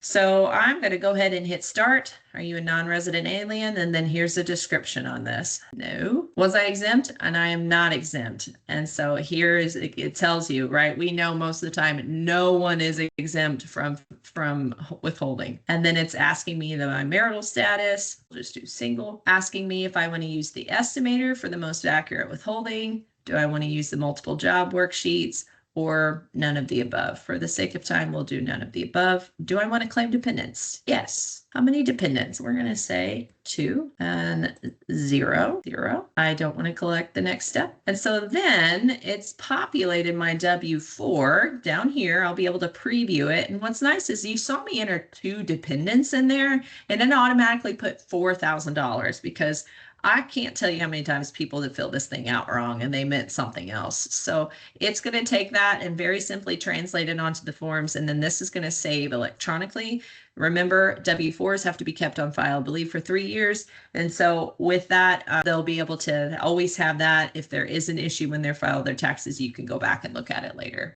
So I'm going to go ahead and hit start. Are you a non-resident alien? And then here's a description on this. No. Was I exempt? And I am not exempt. And so here is, it tells you, right? We know most of the time no one is exempt from withholding. And then it's asking me my marital status. I'll just do single. Asking me if I want to use the estimator for the most accurate withholding. Do I want to use the multiple job worksheets? Or none of the above. For the sake of time, we'll do none of the above. Do I want to claim dependents? Yes. How many dependents? We're going to say 2 and 0. I don't want to collect the next step. And so then it's populated my W-4 down here. I'll be able to preview it. And what's nice is you saw me enter 2 dependents in there, and then automatically put $4,000 because I can't tell you how many times people that fill this thing out wrong and they meant something else. So it's going to take that and very simply translate it onto the forms. And then this is going to save electronically. Remember, W-4s have to be kept on file, I believe, for 3 years. And so with that, they'll be able to always have that. If there is an issue when they're filed their taxes, you can go back and look at it later.